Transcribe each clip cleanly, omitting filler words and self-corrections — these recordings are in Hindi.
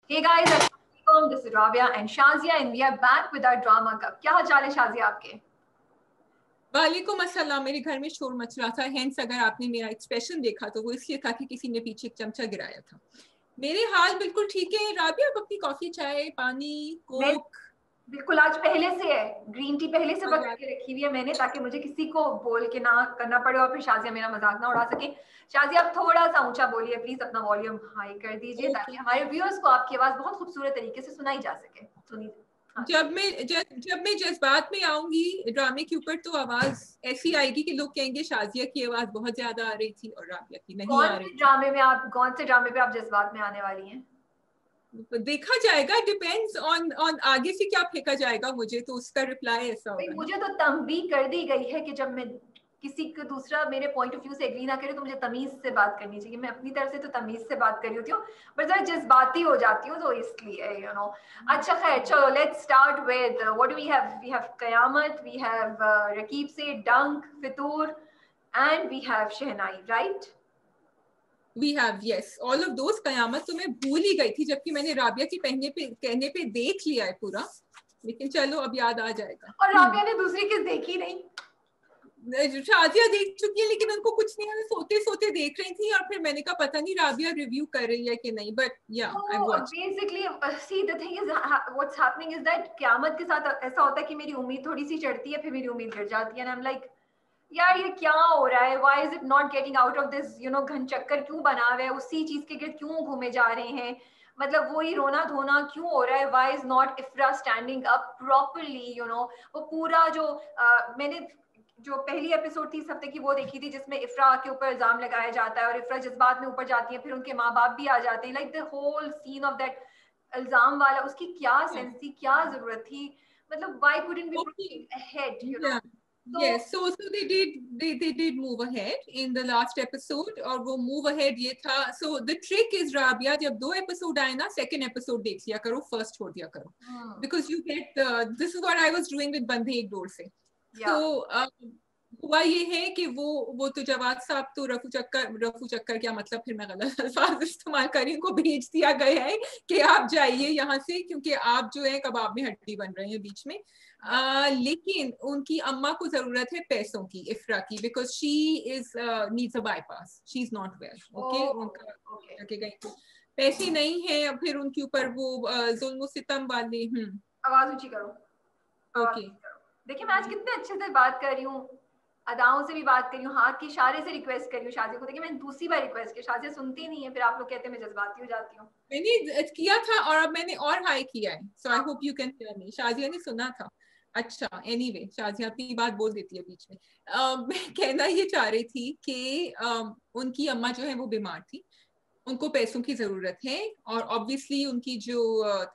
Hey guys, Assalamualaikum. This is Rabia and Shazia and we are back with our drama cup. क्या हाल चाल है शाजिया आपके? वालेकुम अस्सलाम। मेरे घर में शोर मच रहा था, हेंस अगर आपने मेरा एक्सप्रेशन देखा तो वो इसलिए था कि किसी ने पीछे एक चमचा गिराया था। मेरे हाल बिल्कुल ठीक है। राबिया, आप अपनी कॉफी, चाय, पानी, मैं कोक? बिल्कुल आज पहले से है, ग्रीन टी पहले से पका आज के रखी हुई है मैंने, ताकि मुझे किसी को बोल के ना करना पड़े और फिर शाजिया मेरा मजाक ना उड़ा सके। शाजिया आप थोड़ा सा ऊंचा बोलिए प्लीज, अपना वॉल्यूम हाई कर दीजिए ओके। ताकि हमारे व्यूअर्स को आपकी आवाज बहुत खूबसूरत तरीके से सुनाई जा सके। सुनिए। हाँ जी। जब मैं जज्बात में आऊंगी ड्रामे के ऊपर तो आवाज ऐसी आएगी कि लोग कहेंगे शाजिया की आवाज बहुत ज्यादा आ रही थी और राबिया की नहीं आ रही थी। कौन से ड्रामे पे आप जज्बात में आने वाली हैं? तो देखा जाएगा, डिपेंड्स ऑन ऑन आगे से क्या फेंका जाएगा मुझे, तो उसका रिप्लाई ऐसा भाई होगा ना। मुझे तो तंबी कर दी गई है कि जब मैं किसी को दूसरा मेरे पॉइंट ऑफ व्यू से एग्री ना करे तो मुझे तमीज से बात करनी चाहिए। मैं अपनी तरफ से तो तमीज से बात कर रही होती हूँ, पर जरा जज्बाती हो जाती हूँ तो इसलिए अच्छा खैर, चलो let's start with what do we have Qayamat, we have Raqeeb से Dunk, Fitoor and we have Shehnai, right? We have, yes, all of those. Qayamat तो मैं भूल ही गई थी, जबकि मैंने राबिया की कहने पे देख लिया है पूरा, लेकिन चलो अब याद आ जाएगा। और राबिया ने दूसरी किस देखी नहीं? शाजिया देख चुकी है, लेकिन उनको कुछ नहीं, हमें सोते सोते देख रही थी और फिर मैंने कहा पता नहीं राबिया रिव्यू कर रही है कि नहीं, बट या आई तो watch. Basically see the thing is what's happening is that क़यामत के साथ ऐसा होता है कि मेरी उम्मीद थोड़ी सी चढ़ती है, फिर मेरी उम्मीद गिर जाती है एंड आई एम लाइक यार ये क्या हो रहा है, why is it not getting out of this घन चक्कर क्यों बना हुआ है, उसी चीज के गिर्द क्यों घूमे जा रहे हैं, मतलब वही रोना धोना क्यों हो रहा है, why is not इफ्रा standing up properly वो पूरा जो मैंने जो पहली एपिसोड थी इस हफ्ते की वो देखी थी जिसमें इफ्रा के ऊपर इल्जाम लगाया जाता है और इफ्रा जज्बात में ऊपर जाती है, फिर उनके माँ बाप भी आ जाते हैं, like the whole scene of that इल्जाम वाला, उसकी क्या सेंस थी, क्या जरूरत थी, मतलब why couldn't B okay. Proceed ahead या तो yes, so they did move ahead in the last episode, और वो move ahead ये था। So the trick is, Rabia, जब 2 एपिसोड आए ना, सेकंड एपिसोड देख लिया करो, फर्स्ट छोड़ दिया करो, because you get this is what I was doing with बंधे एक डोर से। या So हुआ ये है कि वो तो जवाब साहब तो रफू चक्कर क्या मतलब, फिर मैं गलत अल्फाज इस्तेमाल करी, उनको भेज दिया गया है कि आप जाइए यहाँ से, क्योंकि आप जो है कबाब में हड्डी बन रहे हैं बीच में। लेकिन उनकी अम्मा को जरूरत है पैसों की, इफ्रा की, because she is needs a bypass, she is not well, okay. उनका ओके, जाके गई तो पैसे नहीं है, फिर उनके ऊपर वो जुल्म सितम वाले। आवाज ऊंची करो, आवाज ओके। ऊंची करो। देखिए मैं आज कितने अच्छे से बात कर रही हूँ, अदाओं से भी बात कर रही हूँ, हाथ के इशारे से रिक्वेस्ट कर रही हूँ शाजिया को। देखिए मैंने दूसरी बार रिक्वेस्ट की, शाजिया सुनती नहीं है, फिर आप लोग कहते हैं मैं जज्बाती हो जाती हूँ। मैंने किया था और अब मैंने और हाई किया है, सो आई हाँ। Hope you can hear me. Shazia ने सुना था। अच्छा, एनीवे, शाजिया अपनी बात बोल देती है बीच में। मैं कहना ये चाह रही थी कि उनकी अम्मा जो है वो बीमार थी, उनको पैसों की जरूरत है, और ऑब्वियसली उनकी जो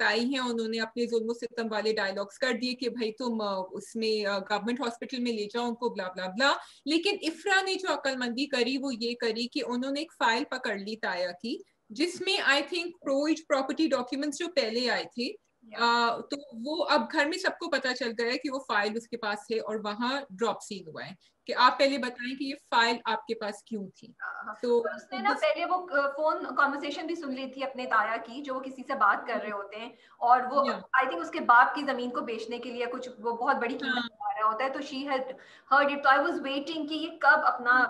ताई हैं उन्होंने अपने जुल्म सितम वाले डायलॉग्स कर दिए कि भाई तुम उसमें गवर्नमेंट हॉस्पिटल में ले जाओ उनको, ब्ला ब्ला ब्ला। लेकिन इफ्रा ने जो अक्लमंदी करी वो ये करी कि उन्होंने एक फाइल पकड़ ली ताया की, जिसमें आई थिंक प्रोइज प्रॉपर्टी डॉक्यूमेंट्स जो पहले आए थे, या तो वो अब घर में सबको पता चल गया है कि वो फाइल उसके पास है, और वहां ड्रॉप सीन हुआ है कि आप पहले बताएं कि ये फाइल आपके पास क्यों थी। हाँ। तो और उसने ना पहले वो फोन कॉन्वर्सेशन भी सुन ली थी अपने ताया की, जो वो किसी से बात कर रहे होते हैं, और वो या आई थिंक उसके बाप की जमीन को बेचने के लिए कुछ वो बहुत बड़ी कीमत हाँ, लगा रहा होता है, तो शी हैड हर्ड इट, तो आई वाज वेटिंग कि ये कब अपना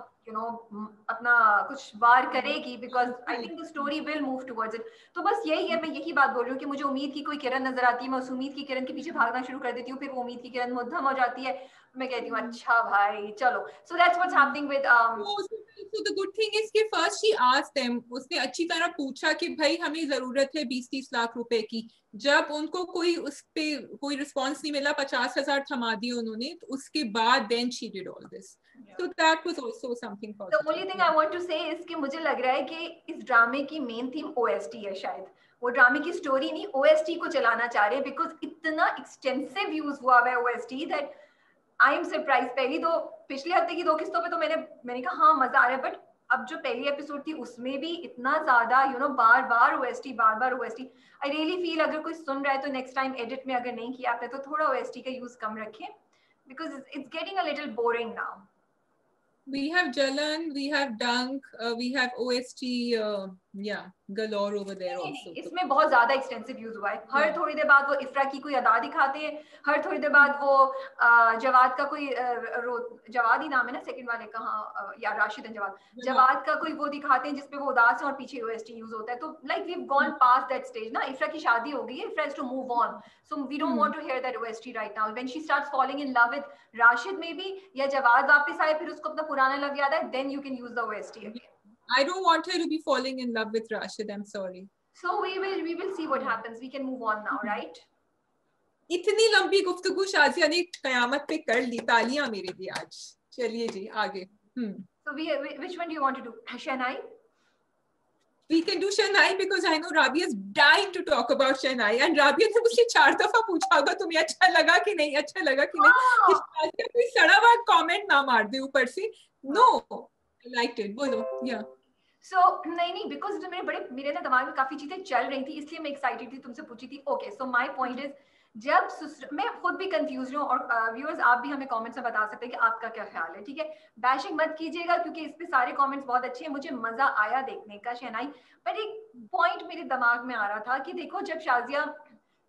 अपना कुछ वार करेगी, because I think the story will move towards it. तो बस यही है, मैं यही बात बोल रही हूँ कि मुझे उम्मीद की कोई किरण नजर आती है, मैं उस उम्मीद की किरण के पीछे भागना शुरू कर देती हूँ, फिर वो उम्मीद की किरण मुद्दम हो जाती है, मैं कहती हूँ अच्छा भाई चलो। So that's what's happening with So the good thing is कि first she asked them, उसने अच्छी तरह पूछा कि भाई हमें जरूरत है 20-30 लाख रुपए की। जब उनको कोई उस पे कोई रिस्पॉन्स नहीं मिला, 50,000 थमा दिए उन्होंने, तो उसके बाद then she did all this. So that was also something The positive. only thing I Yeah. want to say is कि मुझे लग रहा है कि इस ड्रामे की मेन थीम ओएसटी है, शायद वो ड्रामे की स्टोरी नहीं ओएसटी को चलाना चाह रहे हैं, बिकॉज इतना एक्सटेंसिव यूज हुआ है OST that I am surprise. पहली दो पिछले हफ्ते की 2 किस्तों पे तो मैंने कहा हाँ मजा आ रहा है, बट अब जो पहली एपिसोड थी उसमें भी इतना ज्यादा बार बार ओएसटी, बार बार ओएसटी। आई रियली फील अगर कोई सुन रहा है तो नेक्स्ट टाइम एडिट में अगर नहीं किया आपने तो थोड़ा ओएसटी का यूज कम रखें, because it's getting a little boring now. We have Jalan, we have Dunk, we have OST yeah, galore over there also. इसमें बहुत ज्यादा एक्सटेंसिव यूज हुआ है. हर थोड़ी देर बाद वो इफ्रा की कोई अदा दिखाते हैं, हर थोड़ी देर बाद वो जवाद का कोई जवाद ही नाम है ना सेकंड वाले का, हाँ, या राशिद एंड जवाद का कोई वो दिखाते हैं जिसपे वो उदास है और पीछे ओएसटी यूज होता है. तो like we have gone past that stage ना. इफ्रा की शादी हो गई है, Ifra has to move on, so we don't want to hear that OST right now. When she starts falling in love with Rashid maybe, या जवाद वापस आए फिर उसको अपना पुराना लव याद है, then you can use the OST again. I don't want her to be falling in love with Rashid. I'm sorry. So we will see what happens. We can move on now, right? इतनी लंबी गुफ्तगू शाजिया ने कयामत पे कर ली. तालियां मेरे लिए आज. चलिए जी आगे. So which one do you want to do? Shehnai? We can do Shehnai because I know Rabia is dying to talk about Shehnai, and Rabia ने मुझसे 4 दफा पूछा होगा तुम्हें अच्छा लगा कि नहीं, अच्छा लगा कि नहीं. कि शाजिया कोई सड़ा हुआ कमेंट ना मार दे ऊपर से. No, I liked it. बोलो. Yeah. So नहीं because मेरे ना दिमाग में काफी चीजें चल रही थी, इसलिए मैं एक्साइटेड थी तुमसे पूछी थी. Okay, so my point is, जब मैं खुद भी कंफ्यूज हूँ और व्यूअर्स आप भी हमें कमेंट्स में बता सकते हैं कि आपका क्या ख्याल है. ठीक है, बैशिंग मत कीजिएगा क्योंकि इस पे सारे कमेंट्स बहुत अच्छे हैं, मुझे मजा आया देखने का शहनाई. पर एक पॉइंट मेरे दिमाग में आ रहा था कि देखो जब Shazia,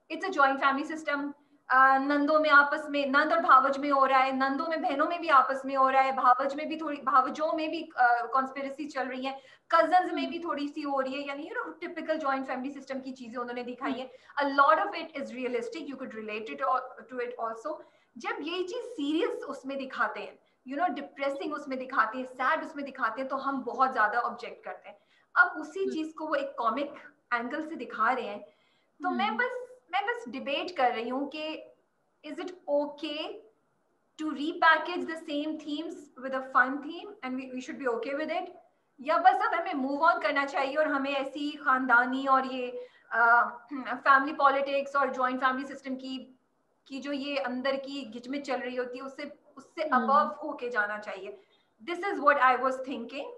it's a joint family system, नंदों में आपस में, नंद और भावज में हो रहा है, नंदों में बहनों में भी आपस में हो रहा है, भावज में भी थोड़ी, भावजों में भी कॉन्स्पिरेसी चल रही है, कजन्स में भी थोड़ी सी हो रही है, यानी you know typical joint family system की चीजें उन्होंने दिखाई है. A lot of it is realistic, you could relate it to it also. जब ये चीज सीरियस उसमें दिखाते हैं, यू नो डिप्रेसिंग उसमें दिखाते हैं, सैड उसमें दिखाते हैं, तो हम बहुत ज्यादा ऑब्जेक्ट करते हैं. अब उसी चीज को वो एक कॉमिक एंगल से दिखा रहे हैं, तो मैं बस डिबेट कर रही हूँ कि is it okay to repackage the same themes with a fun theme and we should be okay with it, या बस अब हमें मूव ऑन करना चाहिए और हमें ऐसी खानदानी और ये फैमिली पॉलिटिक्स और जॉइंट फैमिली सिस्टम की जो ये अंदर की घिचमिच चल रही होती है उससे अबव होके जाना चाहिए. This is what I was thinking.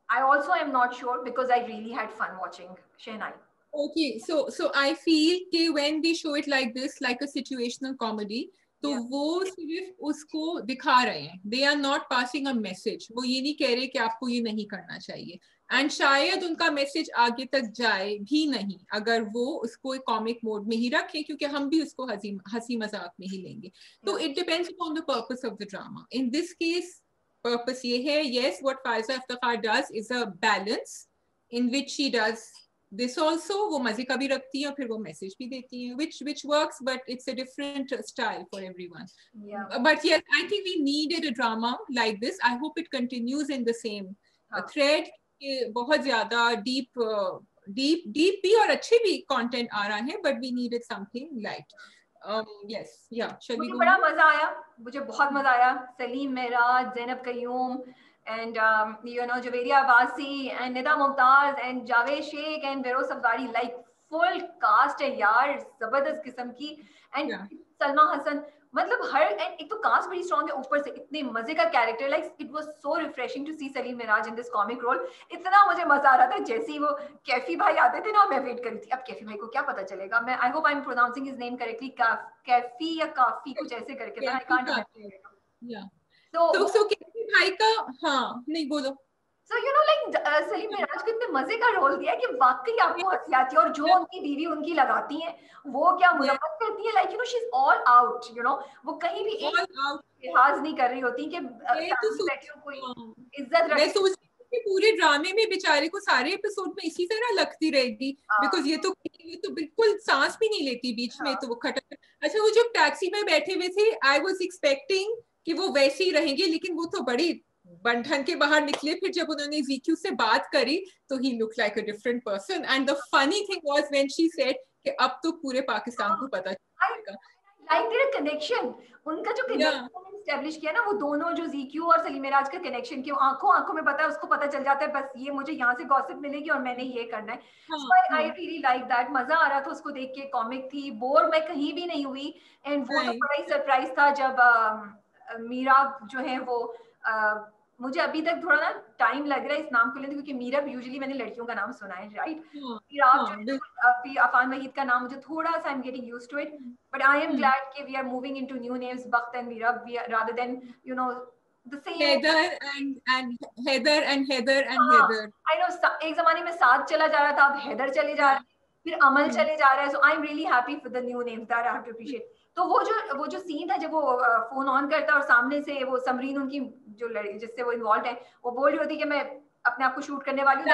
I also am not sure because I really had fun watching Shehnai. Okay, so I feel कि when they show it like this, like a situational comedy, तो वो सिर्फ उसको दिखा रहे हैं. They are not passing a message. वो ये नहीं कह रहे कि आपको ये नहीं करना चाहिए. And शायद उनका मैसेज आगे तक जाए भी नहीं अगर वो उसको एक कॉमिक मोड में ही रखें, क्योंकि हम भी उसको हंसी मजाक में ही लेंगे. तो it depends upon the purpose of the drama. In this case, purpose ये है, yes, what Faiza Iftikhar does is a balance in which she does this also. वो मजे का भी रखती है, फिर वो मैसेज भी देती है, which works, but it's a different style for everyone. Yeah. But yes, I think we needed a drama like this. I hope it continues in the same thread. बहुत ज्यादा deep भी और अच्छे भी content आ रहा है, but we needed something light. Yes, yeah. Shall we go? मुझे बड़ा मजा आया, मुझे बहुत मजा आया. Salim Meraj, Zainab Qayyum, and you know Javeria Abbasi and Nida Mumtaz and Javed Sheikh and Feroz Safdari, like full cast है यार, जबरदस्त किस्म की. And सलमा हसन, मतलब हर, and एक तो कास्ट बड़ी स्ट्रॉन्ग है, ऊपर से इतने मजे का character. Like it was so refreshing to see Saleem Meraj in this comic role. इतना मुझे मजा आ रहा था. जैसे ही वो कैफी भाई आते थे ना, मैं वेट कर रही थी अब कैफी भाई को क्या पता चलेगा. मैं I hope I am pronouncing his name correctly, Kaifi या काफी कुछ ऐसे करके था. I can't remember. तो कैफी भाई का, हाँ नहीं बोलो. So you know like Salim Miraj को इतने मजे का रोल दिया कि वाकई आपको हंसी आती है. और जो उनकी बीवी उनकी लगाती हैं, वो क्या मुरम्मत करती है. Like you no she is all out. You know वो कहीं भी एक लिहाज नहीं कर रही होती कि कोई इज्जत रखे. पूरे ड्रामे में बेचारे को सारे एपिसोड में इसी तरह लगती रहेगी, बिकॉज ये तो बिल्कुल सांस भी नहीं लेती बीच में. तो वो खटक. अच्छा, वो जब टैक्सी में बैठे हुए थे, आई वाज एक्सपेक्टिंग कि वो वैसे ही रहेंगे, लेकिन वो तो बड़ी बंधन के बाहर निकले. फिर जब उन्होंने ज़ीक्यू से बात करी तो he look like a different person. And the funny thing was when she said कि अब तो पूरे पाकिस्तान को पता चलेगा. लाइक देयर कनेक्शन, उनका जो कनेक्शन एस्टैब्लिश किया ना, वो दोनों जो ज़ीक्यू और सलीम मिराज का कनेक्शन, कि आंखों में पता है, उसको पता चल जाता है बस ये मुझे यहाँ से गॉसिप मिलेगी और मैंने ये करना है. So I really like that. मजा आ रहा था उसको देख के. कॉमिक थी, बोर मैं कहीं भी नहीं हुई. एंड वो तो बड़ा ही सरप्राइज था जब मीरा जो है वो मुझे अभी तक थोड़ा ना टाइम लग रहा है इस नाम को लेने, क्योंकि मीरब यूजुअली मैंने लड़कियों का नाम सुना है, राइट. फिर अफान वहीद का नाम मुझे थोड़ा सा I am getting used to it. But I am glad कि we are moving into new names, Bakht and Meerab, rather than you know the same Heather and Heather. I know, एक जमाने में साथ चला जा रहा था, अब हैदर चले जा रहा है, फिर अमल चले जा रहा है. So I'm really happy for the new names that I have to appreciate. तो वो जो सीन था जब वो फोन ऑन करता है और सामने से वो समरीन उनकी जो लड़ी जिससे वो इन्वॉल्व है, वो बोल रही होती है कि मैं अपने आप को शूट करने वाली हूँ.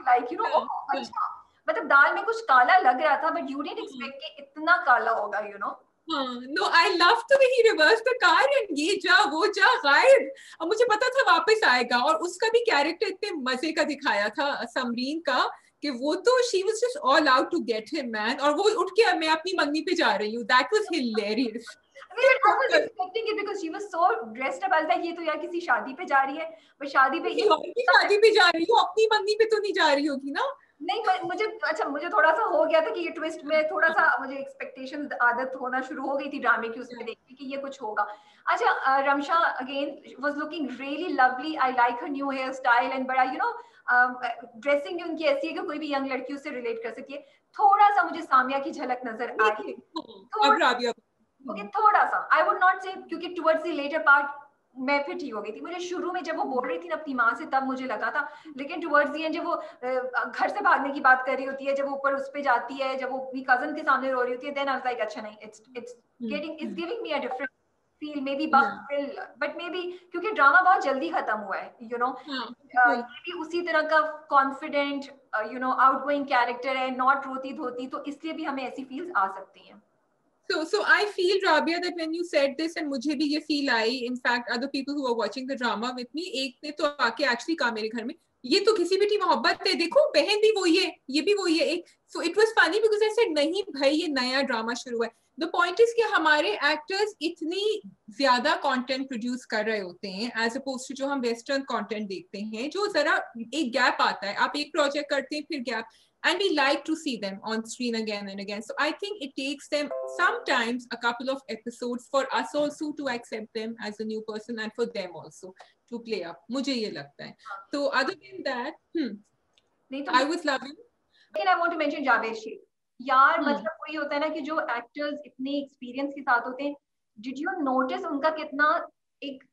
Like you know, अच्छा, मतलब दाल में कुछ काला लग रहा था, but you didn't expect कि इतना काला होगा, you know. No, I love the way he reversed the car and ये जा वो जा गायब. और मुझे पता था वापस आएगा. और उसका भी कैरेक्टर इतने मजे का दिखाया था समरीन का कि वो तो she was just all out to get him, man. और वो उठ के मैं अपनी मंगनी पे जा रही हूँ. That was hilarious. I mean, I was expecting it because she was so dressed up. I was like, ये तो यार किसी शादी पे जा रही है, पर शादी पे शादी पे जा रही हूँ, अपनी मंगनी पे तो नहीं जा रही होगी ना. नहीं, मुझे थोड़ा सा हो गया था कि ये ट्विस्ट में थोड़ा सा मुझे एक्सपेक्टेशन आदत होना शुरू हो गई थी ड्रामे की उसमें देखने कि ये कुछ होगा. अच्छा, Ramsha again was looking really lovely. I like her new hairstyle and बड़ा यू नो ड्रेसिंग उनकी ऐसी है कि कोई भी यंग लड़की उससे रिलेट कर सकती है. थोड़ा सा मुझे सामिया की झलक नजर आई. थोड़ा सा आई वुड नॉट से, क्योंकि टुवर्ड्स द लेटर पार्ट मैं फिर ठीक हो गई थी. मुझे शुरू में जब वो बोल रही थी ना अपनी माँ से तब मुझे लगा था, लेकिन टुवर्ड्स द एंड जब वो घर से भागने की बात कर रही होती है, जब वो ऊपर उस पे जाती है, जब वो अपनी कजन के सामने रो रही होती है, देन आई वाज लाइक अच्छा नहीं, it's giving me a different feel. May be but may be क्योंकि ड्रामा बहुत जल्दी खत्म हुआ है, यू नो. ये भी उसी तरह का confident you know outgoing character है, नॉट रोती धोती, तो इसलिए भी हमें ऐसी फील्स आ सकती हैं. So I feel, Rabia, that when you said this, and मुझे भी ये feel I, in fact, other people who are watching the drama with me, एक ने तो आके actually कहा मेरे घर में, ये तो किसी भी की मोहब्बत है, देखो बहन भी वही है, ये भी वही है एक. So it was funny because I said नहीं भाई, ये नया ड्रामा शुरू है. The point is कि हमारे एक्टर्स इतनी ज्यादा कंटेंट प्रोड्यूस कर रहे होते हैं एज अपोज टू जो हम वेस्टर्न कंटेंट देखते हैं, जो जरा एक गैप आता है. आप एक प्रोजेक्ट करते हैं, फिर gap, and we like to see them on screen again and again. So I think it takes them sometimes a couple of episodes for us also to accept them as a new person and for them also to play up. मुझे ये लगता है. So other than that, I was loving. Again, I want to mention Javed Sheikh. यार मतलब वही होता है ना कि जो एक्टर्स इतने एक्सपीरियंस के साथ होते हैं, डिड यू नोटिस उनका कितना एक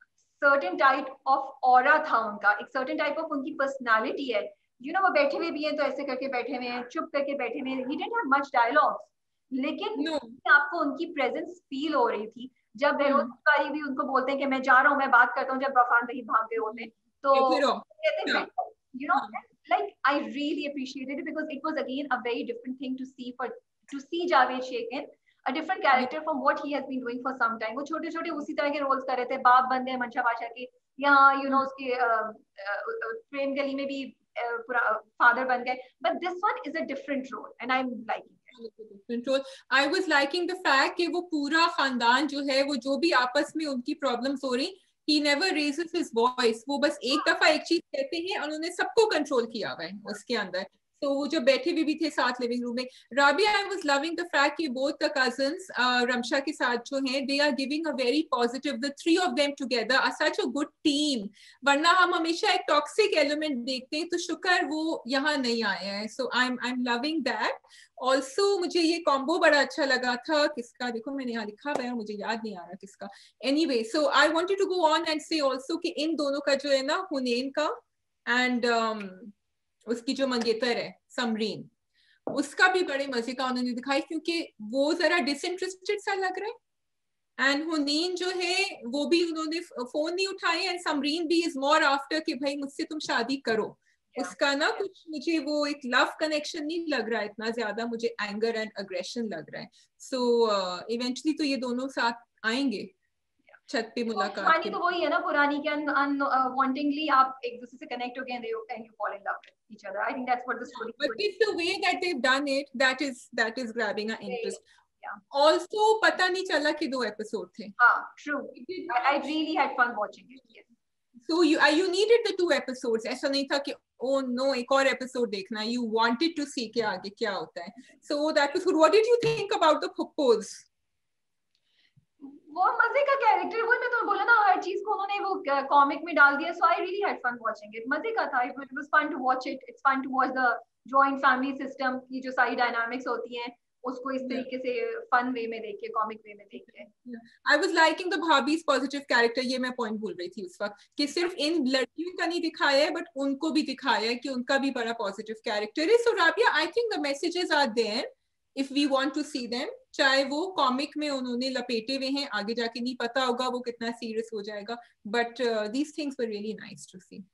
सर्टेन टाइप ऑफ ऑरा था, उनका एक सर्टेन टाइप ऑफ उनकी पर्सनालिटी है. You know, वो बैठे हुए भी हैं तो ऐसे करके बैठे हुए हैं, चुप करके बैठे हुए हैं. He didn't have much dialogues, लेकिन आपको उनकी प्रेजेंस फील हो रही थी. जब बेरोजगारी भी उनको बोलते हैं कि मैं जा रहा हूँ, मैं बात करता हूँ, जब वफान नहीं भाग गए होते तो you know, like I really appreciated it because it was again a very different thing to see Javed Sheikh in a different character from what he has been doing for some time. वो छोटे छोटे उसी तरह के रोल्स कर रहे थे. बाप बन गए मंशा बादशाह के, यहाँ you know उसके प्रेम गली में भी father बन गए, but this one is a different role and I'm liking it. Different role. I was liking the fact कि वो पूरा खानदान जो है, वो जो भी आपस में उनकी प्रॉब्लम्स हो रही, he never raises his voice. वो बस एक दफा एक चीज कहते हैं और उन्होंने सबको कंट्रोल किया हुआ है उसके अंदर. तो वो जो बैठे हुए भी थे साथ लिविंग रूम में. Rabia, I was loving the fact कि बोथ द कजन्स रमशा के साथ जो हैं, they are giving a very positive, the three of them together are such a good team. वरना हम हमेशा एक टॉक्सिक एलिमेंट देखते हैं, तो शुक्र वो यहाँ नहीं आया है. So I am loving that. Also मुझे ये कॉम्बो बड़ा अच्छा लगा था. किसका देखो मैंने यहाँ लिखा हुआ है, मुझे याद नहीं आ रहा किसका. Anyway, so I wanted to go on and say also कि इन दोनों का जो है ना, हुनैन का एंड उसकी जो मंगेतर है समरीन, उसका भी बड़े मजे का उन्होंने दिखाई, क्योंकि वो जरा डिसइंटरेस्टेड सा लग रहा है. एंड हुनैन जो है वो भी उन्होंने फोन नहीं उठाए, एंड समरीन भी इज मोर आफ्टर कि भाई मुझसे तुम शादी करो. उसका ना कुछ मुझे वो एक लव कनेक्शन नहीं लग रहा है इतना ज्यादा, मुझे एंगर एंड अग्रेशन लग रहा है. सो इवेंचुअली तो ये दोनों साथ आएंगे छत पे मुलाकात. कहानी तो वही है ना पुरानी के, unwantingly आप एक दूसरे से कनेक्ट हो गए and you fall in love with each other. I think that's what the story is. But it's the way that they've done it that is grabbing our interest. Yeah. Also पता नहीं चला कि 2 एपिसोड थे. True. I really had fun watching it. Yes. So you needed the 2 episodes. ऐसा नहीं था कि oh no एक और एपिसोड देखना. You wanted to see कि आगे क्या होता है. So that was good. What did you think about the Puppos? वो मजे का कैरेक्टर, वो मैं तो बोला ना, हर चीज को उन्होंने वो कॉमिक में डाल दिया. So I really had fun watching it. मजे का था. It was fun to watch it. It's fun to watch the joint family system की जो सारी डायनामिक्स होती हैं, उसको इस तरीके से फन वे में देख के, कॉमिक वे में देख के। I was liking the भाभी's positive character, ये मैं पॉइंट बोल रही थी उस वक्त कि सिर्फ इन लड़कियों का नहीं दिखाया है बट उनको भी दिखाया है कि उनका भी बड़ा पॉजिटिव कैरेक्टर है। So Rabia, I think the messages are there if we want to see them, चाहे वो कॉमिक में उन्होंने लपेटे हुए हैं, आगे जाके नहीं पता होगा वो कितना सीरियस हो जाएगा, but these things were really nice to see.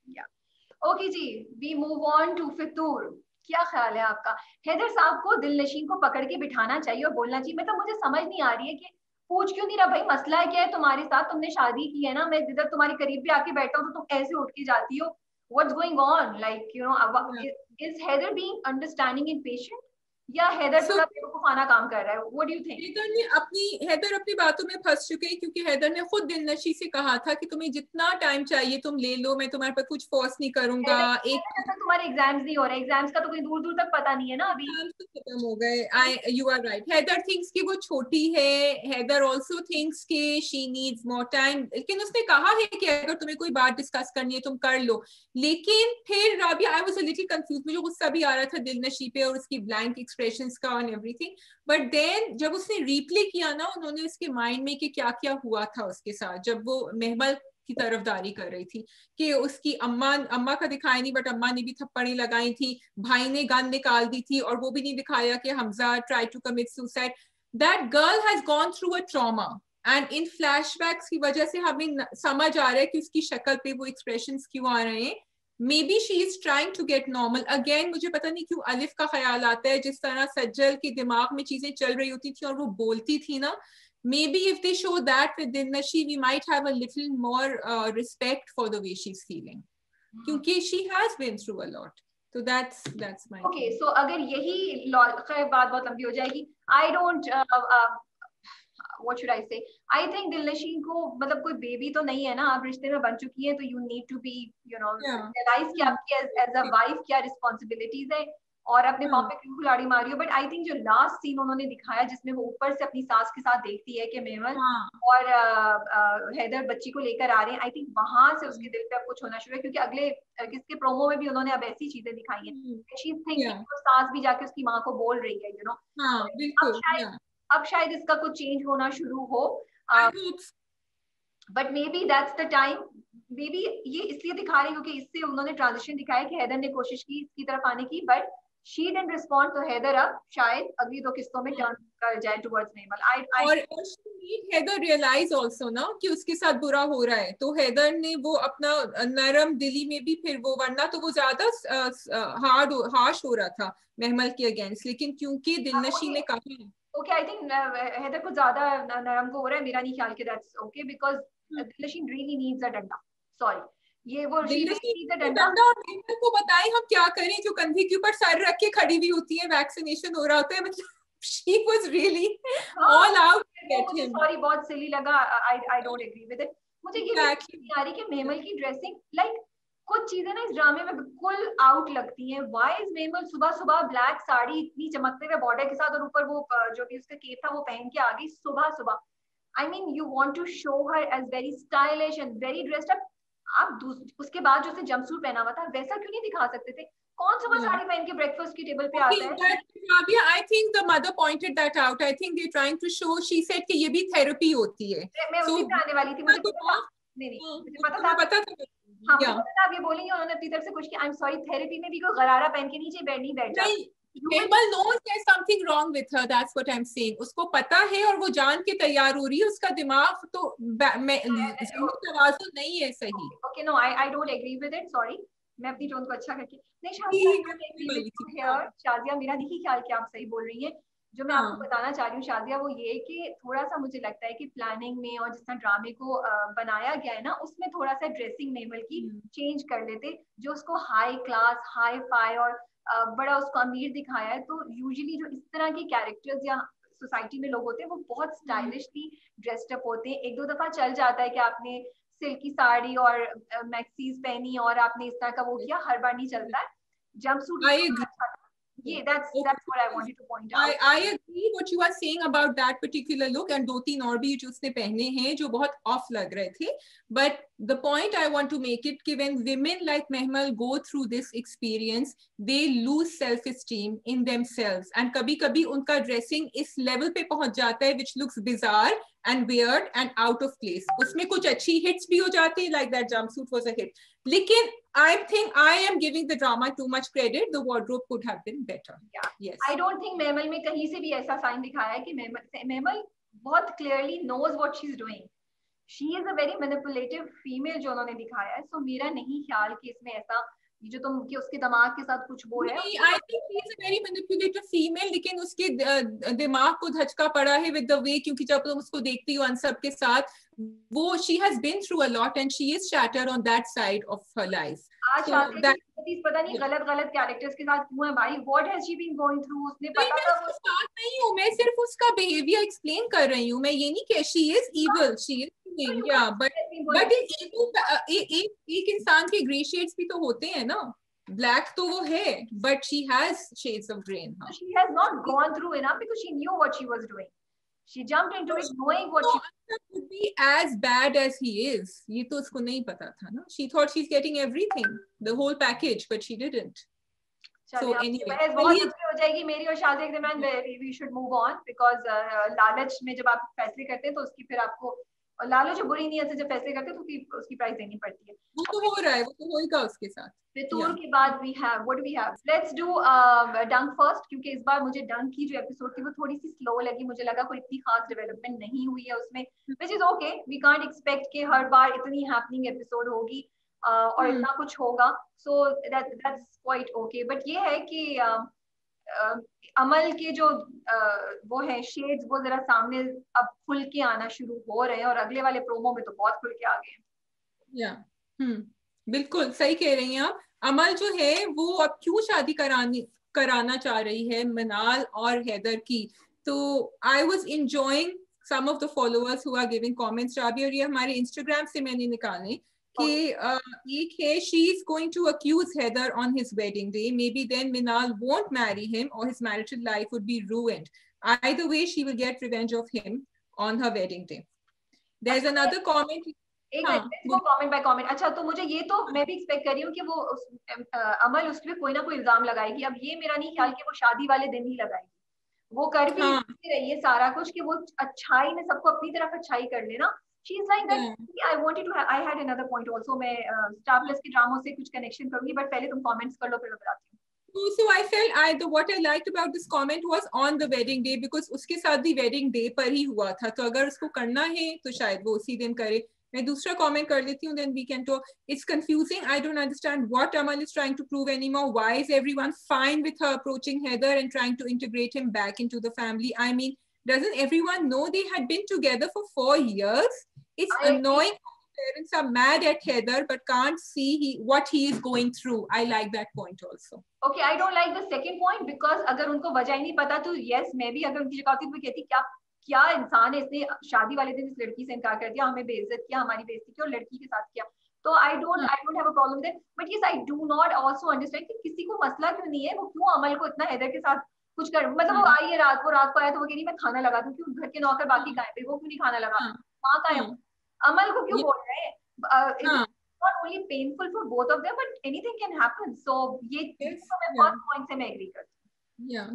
Okay ji, we move on to Fitoor. क्या ख्याल है आपका? हैदर साहब को दिलनशीन को पकड़ के बिठाना चाहिए और बोलना चाहिए, मतलब मुझे समझ नहीं आ रही है कि पूछ क्यों नहीं रहा भाई, मसला है क्या है तुम्हारे साथ, तुमने शादी की है ना, मैं जिधर तुम्हारे करीब भी आके बैठा हूँ तो तुम ऐसे उठ के जाती हो, what's going on, like you know, is Haider being understanding and patient, या हैदर थोड़ा बेवकूफाना काम कर रहा है? What do you think? Haider अपनी बातों में फंस चुके हैं क्योंकि हैदर ने खुद दिलनशी से कहा था कि तुम्हें जितना टाइम चाहिए तुम ले लो, मैं तुम्हारे पर कुछ फोर्स नहीं करूंगा। एक तुम्हारे एग्जाम्स नहीं हो रहे, एग्जाम्स का तो कोई दूर दूर तक पता नहीं है ना अभी, खत्म हो गए। You are right, Haider thinks कि वो छोटी है, हैदर आल्सो थिंक्स कि शी नीड्स मोर टाइम, लेकिन उसने कहा है कि अगर तुम्हें कोई बात डिस्कस करनी है तुम कर लो। लेकिन फिर Rabia, I was a little confuse, मुझे गुस्सा भी आ रहा था दिलनशी पे और उसकी ब्लैंक एक्सप्रेशंस का और एवरीथिंग, बट देन जब उसने रिप्ले किया ना उन्होंने उसके माइंड में कि क्या क्या हुआ था उसके साथ जब वो महमल की तरफदारी कर रही थी, कि उसकी अम्मा का दिखाया नहीं बट अम्मा ने भी थप्पड़ी लगाई थी, भाई ने गन निकाल दी थी और वो भी नहीं दिखाया कि Hamza try to commit suicide. That girl has gone through a trauma and in flashbacks की वजह से हमें समझ आ रहा है कि उसकी शक्ल पे वो एक्सप्रेशंस क्यों आ रहे हैं। Maybe she is trying to get normal again. मुझे पता नहीं क्यों अलिफ का ख्याल आता है, जिस तरह सज्जल के दिमाग में चीजें चल रही होती थी और वो बोलती थी ना, maybe if they show that with Dinnashi, we might have a little more respect for the way she's feeling, क्योंकि she has been through a lot. So that's my okay thing. So अगर यही बात बहुत लंबी हो जाएगी, I don't what should I say, I think दिलनशी को मतलब कोई बेबी तो नहीं है ना, आप रिश्ते में बन चुकी है तो you need to be you know realize कि आपकी as a wife क्या responsibilities है और अपने पाँव पे क्यों खिलाड़ी मारी हो। बट आई थिंक जो लास्ट सीन उन्होंने दिखाया जिसमें वो ऊपर से अपनी सास के साथ देखती है कि मेमल और हैदर बच्ची को लेकर आ रहे हैं, आई थिंक वहां से उसके दिल पे अब कुछ होना शुरू है, क्योंकि अगले किसके प्रोमो में भी उन्होंने अब ऐसी चीजें दिखाई हैं, शी थिंकिंग तो सास भी जाके उसकी माँ को बोल रही है, यू नो, अब शायद इसका कुछ चेंज होना शुरू हो, but may be that's the time. May be ये इसलिए दिखा रही क्योंकि इससे उन्होंने ट्रांजिशन दिखाया कि हैदर ने कोशिश की इसकी तरफ आने की बट she didn't respond, तो हैदर अब शायद अगली दो किस्तों में टर्न कर जाए towards मेमल। और हैदर रियलाइज ऑल्सो ना कि उसके साथ बुरा हो रहा है, तो हैदर ने वो अपना नरम दिली में भी फिर वो, वरना तो वो ज्यादा हार्श हो रहा था महमल के अगेंस्ट, लेकिन क्योंकि दिलनशी ने कहा ओके, आई थिंक हैदर को ज्यादा नरम को हो रहा है, मेरा नहीं ख्याल कि that's okay, because Dilnashin really needs a डंडा, सॉरी ये वो डंडा और मेमल को बताएं हम क्या करें, जो कंधे के ऊपर सर रख के खड़ी हुई होती है, वैक्सीनेशन हो रहा होता है, मतलब she was really all out to get him. Sorry बहुत सिली लगा, I don't agree with it। मुझे ये नहीं आ रही कि मेमल की ड्रेसिंग, लाइक कुछ चीजें ना इस ड्रामे में बिल्कुल आउट लगती हैं। व्हाई इज मेमल सुबह सुबह ब्लैक साड़ी इतनी चमकते हुए बॉर्डर के साथ और ऊपर वो जो भी उसका केप था वो पहन के आ गई सुबह सुबह। I mean you want to show her as very stylish and very dressed up, आप उसके बाद जो उसने जंपसूट पहना हुआ था वैसा क्यों नहीं दिखा सकते थे? कौन सुबह साड़ी पहन के ब्रेकफास्ट की टेबल पे आता है? Rabia, I think the mother pointed that out. I think they're trying to show, she said कि ये भी थेरेपी होती है। मैं उसी पे आने वाली थी, मुझे पता था, नहीं मुझे पता था, हाँ मुझे पता था आप ये बोलेंगे, उन्होंने अपनी तरफ से कुछ किया। आई एम सॉरी, थेरेपी में भी कोई गरारा पहन के नीचे नहीं बैठ जाता। Hemal knows there's something wrong with her, that's what I'm saying. उसको पता है और वो जान के तैयार हो रही है, उसका दिमाग तो तवाज़ुन नहीं है सही। Okay, no, I don't agree with it, sorry, मैं अपनी टोन को अच्छा करके नहीं, शाजिया मेरा नहीं ख्याल कि आप सही बोल रही हैं। जो मैं आपको बताना चाह रही हूँ शाजिया वो ये कि थोड़ा सा मुझे लगता है कि प्लानिंग में और जिस तरह ड्रामे को बनाया गया है ना उसमें थोड़ा सा ड्रेसिंग मेमल की चेंज कर लेते, जो उसको हाई क्लास हाई फाई और बड़ा उसको अमीर दिखाया है। तो यूजुअली जो इस तरह के कैरेक्टर्स या सोसाइटी में लोग होते हैं वो बहुत स्टाइलिशली ड्रेस्ड अप होते हैं। एक दो दफा चल जाता है कि आपने सिल्की साड़ी और मैक्सीज पहनी और आपने इस तरह का वो किया, हर बार नहीं चलता है। Jumpsuit Yeah, that's what I wanted to point out. I agree what you are saying about that particular look, and दो तीन और भी जो उसने पहने हैं जो बहुत ऑफ लग रहे थे, but the point I want to make it कि when women like Mehmal go through this experience, they lose self-esteem in themselves, and कभी-कभी उनका dressing इस level पे पहुंच जाता है which looks bizarre and weird and out of place. उसमें कुछ अच्छी hits भी हो जाती है, like that jumpsuit was a hit. लेकिन I think I am giving the drama too much credit. The wardrobe could have been better. Yeah. Yes. I don't think Mehmal में कहीं से भी ऐसा sign दिखाया है कि Mehmal बहुत clearly knows what she's doing. She is a very manipulative female जो उन्होंने दिखाया है. So मेरा नहीं ख्याल कि इसमें ऐसा जो तुम कि उसके दिमाग के साथ कुछ वो है. I think she is a very manipulative female, लेकिन उसके दिमाग को धचका पड़ा है with the way, क्योंकि जब तुम उसको देखती हो अनसब के साथ, वो she has been through a lot and she is shattered on that side of her life. आज पता नहीं गलत कैरेक्टर्स के साथ क्यों है भाई. What has she been going through? उसने पता था वो साथ नहीं हूँ मैं, सिर्फ उसका बिहेवियर एक्सप्लेन कर रही हूँ. मैं ये नहीं कि she is evil, she is yeah, but एक इंसान के ग्रे शेड्स भी तो होते हैं ना. ब्लैक तो वो है, but she has shades of grey. So she has not gone through enough because she knew what she was doing. She jumped into it knowing what she would be as bad as he is. ये तो उसको नहीं पता था ना. She thought she's getting everything, the whole package, but she didn't. So anyway, बहुत हो जाएगी मेरी और शादी के दरमियान. We should move on because लालच में जब आप फैसले करते हैं तो उसकी फिर आपको लालच जो बुरी नीयत से जब फैसले करते हैं तो उसकी प्राइस देनी पड़ती है. वो तो हो रहा है, वो तो होएगा उसके साथ. फितूर के बाद what do we have? Let's do डंक first, क्योंकि इस बार मुझे डंक की जो एपिसोड थी वो थोड़ी सी स्लो लगी. मुझे लगा कोई इतनी खास डेवलपमेंट नहीं हुई है उसमें, which is okay. We can't expect कि हर बार इतनी हैपनिंग एपिसोड होगी और इतना कुछ होगा. So that's quite okay. But ये है कि अमल के जो वो है शेड्स वो जरा सामने अब खुल के आना शुरू हो रहे हैं और अगले वाले प्रोमो में तो बहुत खुल के आ गए हैं. या बिल्कुल सही कह रही हैं आप. अमल जो है वो अब क्यों शादी कराना चाह रही है मिनाल और हैदर की. तो I was enjoying some of the followers who are giving comments. Rabi, और ये हमारे इंस्टाग्राम से मैंने निकाले कि एक है, she is going to accuse Heather on his wedding day. Maybe then Minal won't marry him or his marital life would be ruined. Either way, she will get revenge of him on her wedding day. There's another comment. Comment by comment. अच्छा, तो मुझे ये तो मैं भी एक्सपेक्ट कर रही हूँ कि वो अमल उस पर कोई ना कोई इल्जाम लगाएगी. अब ये मेरा नहीं ख्याल कि वो शादी वाले दिन ही लगाएगी. वो कर भी रही है सारा कुछ कि वो अच्छाई में सबको अपनी तरफ अच्छाई कर लेना. She's like that. I wanted to I had another point also. मैं Star Plus के ड्रामों से कुछ कनेक्शन करूंगी, बट पहले तुम कमेंट्स कर लो फिर मैं बताती हूँ. So I felt what I liked about this comment was on the wedding day, because उसके साथ भी wedding day पर ही हुआ था. तो अगर उसको करना है तो शायद वो उसी दिन करे. मैं दूसरा comment कर लेती हूँ, then we can talk. It's confusing. I don't understand what Amal is trying to prove anymore. Why is everyone fine with her approaching Heather and trying to integrate him back into the family? I mean, doesn't everyone know they had been together for 4 years? It's annoying. Parents are mad at Heather but can't see what he is going through. I like that point also. Okay, I don't like the second point because अगर उनको वजह ही नहीं पता तो yes, मैं भी अगर उनकी जगह होती तो मैं कहती क्या इंसान है, इसने शादी वाले दिन इस लड़की से इनकार कर दिया, हमें बेइज्जत किया, हमारी बेइज्जती की और लड़की के साथ किया. तो I don't have a problem with it. But yes, I do not also understand कि किसी को मसला क्यों नहीं है, वो क्यों अमल को इतना हैदर के साथ कुछ कर, मतलब वो आई है रात को आया तो वो कह रही मैं खाना लगा दूं, क्यों घर के नौकर बाकी गायब है, वो क्यों नहीं खाना लगा, माँ का है, अमल को क्यों बोल रहे हैं. It's not only painful for both of them, but anything can happen. So ये मैं first point से मैं agree करती हूँ.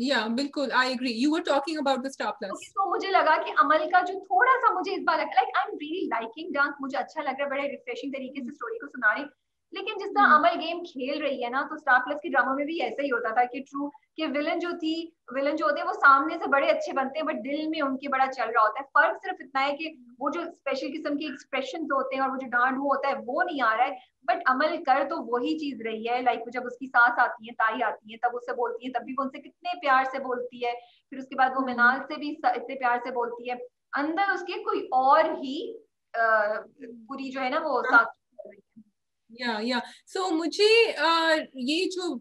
Yeah, बिल्कुल, I agree. You were talking about the Star Plus. Okay, तो मुझे लगा कि अमल का जो थोड़ा सा मुझे इस बार लगा, like I'm really liking डंक, मुझे अच्छा लग रहा है, बड़े रिफ्रेशिंग तरीके से स्टोरी को सुना रही. लेकिन जिस तरह अमल गेम खेल रही है ना, तो स्टार प्लस के ड्रामा में भी ऐसा ही होता था कि ट्रू कि विलन जो होते हैं वो सामने से बड़े अच्छे बनते हैं बट दिल में उनके बड़ा चल रहा होता है. फर्क सिर्फ इतना है कि वो जो स्पेशल किस्म के एक्सप्रेशन होते हैं और वो जो डांट वो होता है वो नहीं आ रहा है. बट अमल कर तो वही चीज रही है. लाइक जब उसकी सास आती है, ताई आती है, तब उससे बोलती है, तब भी वो उनसे कितने प्यार से बोलती है. फिर उसके बाद वो मिनाल से भी इतने प्यार से बोलती है. अंदर उसके कोई और ही पूरी जो है ना वो साथ. या सो मुझे ये जो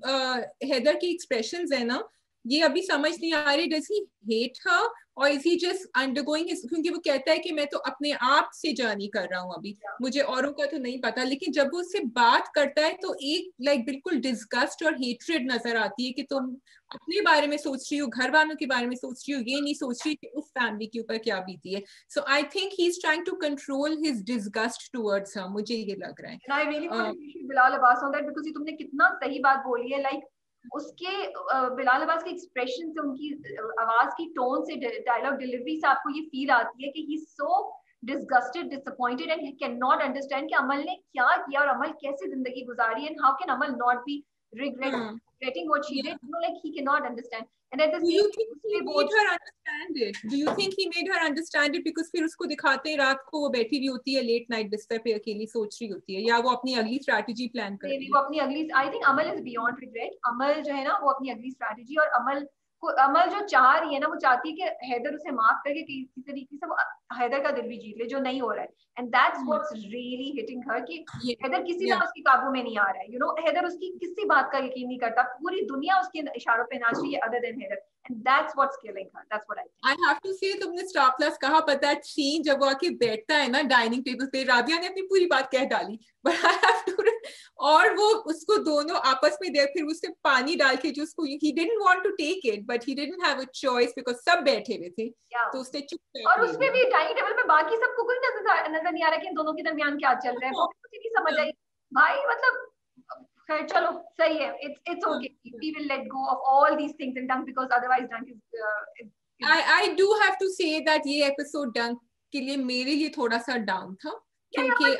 हैदर की एक्सप्रेशंस है ना, ये अभी समझ नहीं आ रही. डज ही हेट हर और is he just undergoing his, क्योंकि वो कहता है कि मैं तो अपने आप से जर्नी कर रहा हूँ अभी, मुझे औरों का तो नहीं पता, लेकिन जब वो उससे बात करता है तो एक लाइक बिल्कुल डिस्गस्ट और हेट्रेड नजर आती है कि तुम अपने बारे में सोच रही हो, घर वालों के बारे में सोच रही हो, ये नहीं सोच रही कि उस फैमिली के ऊपर क्या बीती है. So I think he is trying to control his disgust towards her, मुझे ये लग रहा है. And I really want to appreciate Bilal Abbas on that because ये तुमने कितना सही बात बोली है. Like उसके बिलाल अब्बास के एक्सप्रेशन से, उनकी आवाज की टोन से, डायलॉग डिलीवरी से आपको ये फील आती है कि ही सो disgusted, disappointed and he cannot understand कि अमल ने क्या किया और अमल कैसे जिंदगी गुजारी, and how can Amal not be regretting what she did, you know, like he cannot understand. And at the Do you same think he made her understand it? Do you think he made her understand it? Because फिर उसको दिखाते हैं रात को वो बैठी हुई होती है लेट नाइट बिस्तर पे अकेली सोच रही होती है, या वो अपनी अगली स्ट्रैटेजी प्लान कर रही है. वो अपनी अगली, I think Amal is beyond regret. Amal जो है ना वो अपनी अगली स्ट्रैटेजी, और अमल जो चाह रही है ना, वो चाहती है कि हैदर उसे माफ करके किसी तरीके से वो हैदर का दिल भी जीत ले, जो नहीं हो रहा है. And that's what's really hitting her कि हैदर किसी तरह उसके काबू में नहीं आ रहा है. यू नो, हैदर उसकी किसी बात का यकीन नहीं करता, पूरी दुनिया उसके इशारों पे नाच रही है other than Haider. And that's what's killing her. That's what I think. I have to say, तुमने Star Plus कहा, पता है सीन जब वो आके बैठता है ना डाइनिंग टेबल पे, राबिया ने अपनी पूरी बात कह डाली, but I have to, और वो उसको दोनों आपस में दे, फिर उससे पानी डाल के जो उसको, he didn't want to take it but he didn't have a choice because सब बैठे हुए थे. तो उसने चुप. और उसमें भी डाइनिंग टेबल पे बाकी सबको कोई नजर नहीं आ रहा कि इन दोनों के दरमियान क्या चल रहा है. वो मुझे नहीं समझ आई भाई. मतलब चलो सही है, it's okay, we will let go of all these things in Dunk because otherwise Dunk is I do have to say that ये episode Dunk के लिए मेरे लिए थोड़ा सा डाउन था, क्योंकि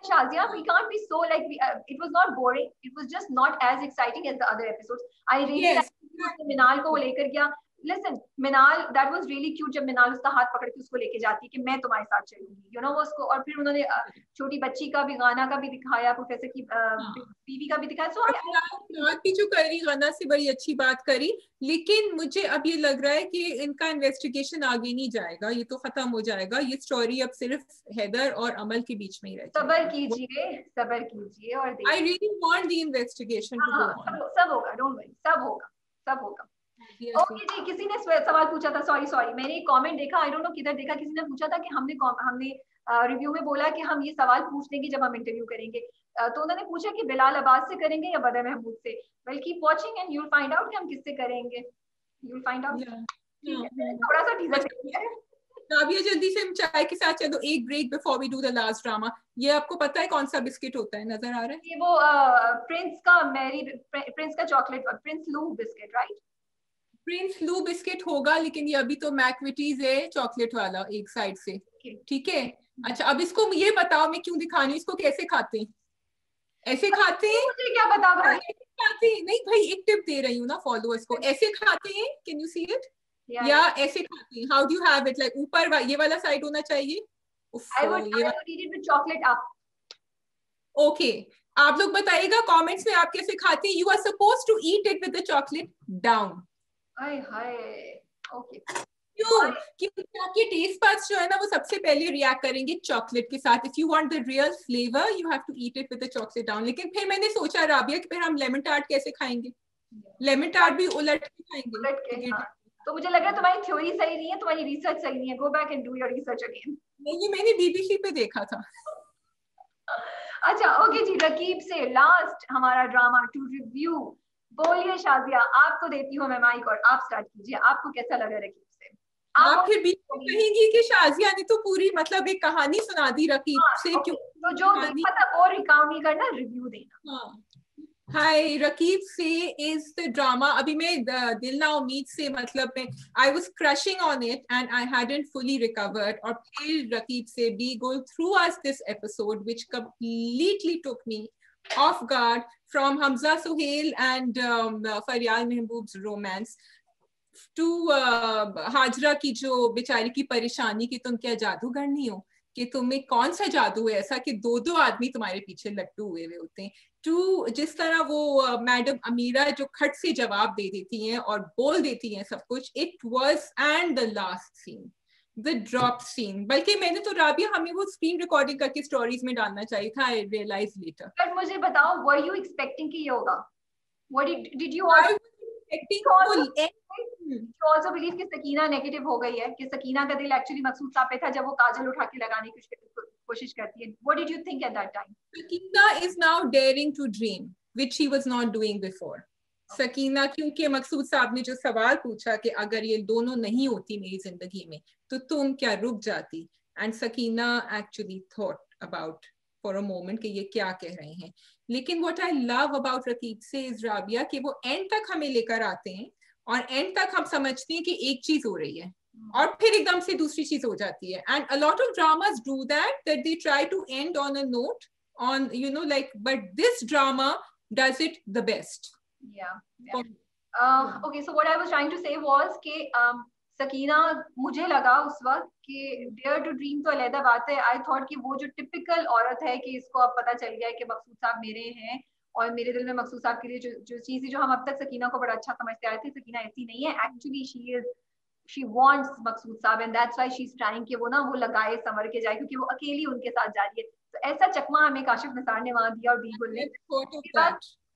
Shazia, we can't be so like it was not boring, it was just not as exciting as the other episodes. I really like मिनाल को वो लेकर गया. Listen, Minal, that was really cute जब मिनाल उसका हाथ पकड़ के उसको लेके जाती है कि मैं तुम्हारे साथ चलूंगी, you know, वो उसको, और फिर उन्होंने छोटी बच्ची का भी, गाना का भी दिखाया, प्रोफेसर की बीवी का भी दिखाया. सो बात भी जो करी गाना से बड़ी अच्छी बात करी, लेकिन मुझे अब ये लग रहा है कि इनका इन्वेस्टिगेशन आगे नहीं जाएगा, ये तो खत्म हो जाएगा. ये स्टोरी अब सिर्फ हैदर और अमल के बीच में ही रहेगी. सब्र कीजिए और I really want the investigation to go on. सब होगा, डोंट वरी, सब होगा. ओके जी, किसी ने सवाल पूछा था, सॉरी मैंने एक कमेंट देखा, आई डोंट नो किधर देखा, किसी ने पूछा था कि हमने रिव्यू में बोला कि हम ये सवाल पूछ लेंगे जब हम इंटरव्यू करेंगे. तो उन्होंने पूछा कि बिलाल अब्बास से करेंगे या बदर महमूद से. Well, keep watching and you will find out कि हम किससे करेंगे. You will find out. थोड़ा सा टीजर है. राबिया, जल्दी से हम चाय के साथ चलो, एक break before we do the last drama. ये आपको पता है कौन सा बिस्किट होता है, नजर आ रहा है? ये वो प्रिंस का चॉकलेट, प्रिंस लू बिस्किट, राइट? प्रिंस लू बिस्किट होगा, लेकिन ये अभी तो मैकविटीज है चॉकलेट वाला एक साइड से. ठीक है. अच्छा, अब इसको ये बताओ मैं क्यों दिखानी हूँ, इसको कैसे खाते हैं? ऐसे खाते हैं? मुझे क्या पता भाई. खाते हैं नहीं भाई, एक टिप दे रही हूँ ना फॉलोअर्स को. ऐसे खाते हैं, कैन यू सी इट? या ऐसे खाते हैं? How do you have it? Like ऊपर ये वाला साइड होना चाहिए. I would eat it with chocolate up. Okay, आप लोग बताइएगा कमेंट्स में आप कैसे खाते हैं. You are supposed to eat it with the chocolate down. Okay. क्यों? क्योंकि आपके टेस्ट बड्स जो है ना वो सबसे पहले रिएक्ट करेंगे चॉकलेट के साथ. If you want the real flavour you have to eat it with the chocolate down. लेकिन फिर मैंने सोचा राबिया कि फिर हम लेमन टार्ट कैसे खाएंगे? लेमन टार्ट भी उलट के खाएंगे. तो मुझे लग रहा है तुम्हारी थ्योरी सही नहीं है, तुम्हारी रिसर्च सही नहीं है. Go back and do your research again. नहीं, मैंने बीबीसी पे देखा था. अच्छा, ओके जी, रकीब से लास्ट हमारा ड्रामा टू रिव्यू. बोलिए शाजिया, आपको देती हूँ मैं माइक और आप स्टार्ट कीजिए. आपको कैसा लगा रकीब से? आप फिर भी कहेंगी कि शाजिया ने तो पूरी मतलब एक कहानी सुना दी रकीब से. क्यों? तो जो देखा था और रिकाउंट नहीं करना, रिव्यू देना. हाय, रकीब से इज द ड्रामा. अभी मैं दिल ना उम्मीद से मतलब मैं I was crushing on it and I hadn't fully recovered. और फिर Raqeeb Se be go through us this episode which completely took me off guard from Hamza Suhail and Faryal Mehboob's romance to Hajra की जो बेचारी की परेशानी कि तुम क्या जादूगरनी हो, कि तुम्हें कौन सा जादू है ऐसा कि दो आदमी तुम्हारे पीछे लट्टू हुए हुए होते हैं. टू जिस तरह वो मैडम अमीरा जो खट से जवाब दे देती हैं और बोल देती हैं सब कुछ. It was and the last scene, The drop scene. बल्कि मैंने तो राबिया हमें वो स्क्रीन रिकॉर्डिंग करके स्टोरीज में डालना चाहिए था. I realized later. But मुझे बताओ, were you expecting कि ये होगा? What did you? I was expecting You also believe कि सकीना नेगेटिव हो गई है, कि सकीना का दिल एक्चुअली मकसूद साहब पे था जब वो काजल उठा के लगाने की कोशिश करती है. What did you think at that time? Sakina is now daring to dream, which she was not doing before. Sakina, क्योंकि मकसूद साहब ने जो सवाल पूछा कि अगर ये दोनों नहीं होती मेरी जिंदगी में तो तुम क्या रुक जाती, and Sakina actually thought about for a moment कि ये क्या कह रहे हैं. लेकिन what I love about Raqib से इज राबिया कि वो एंड तक हमें लेकर आते हैं और एंड तक हम समझते हैं कि एक चीज हो रही है और फिर एकदम से दूसरी चीज हो जाती है. And a lot of dramas do that they try to end on a note on, you know, like, but this drama does it the best. Yeah. Okay, so what I was trying to say was कि सकीना, मुझे लगा उस वक्त कि डेयर टू ड्रीम तो अलग बात है. आई थॉट कि वो जो टिपिकल औरत है कि इसको अब पता चल गया है कि मकसूद साहब मेरे हैं और मेरे दिल में मकसूद साहब के लिए जो चीज जो हम अब तक सकीना को बड़ा अच्छा समझते आए थे, सकीना ऐसी नहीं है. एक्चुअली she wants मकसूद साहब and that's why she is trying कि वो ना वो लगाए संवर के जाए, क्योंकि वो अकेली उनके साथ जा रही है. तो ऐसा चकमा हमें काशिफ निसार ने वहां दिया और बिल्कुल ने.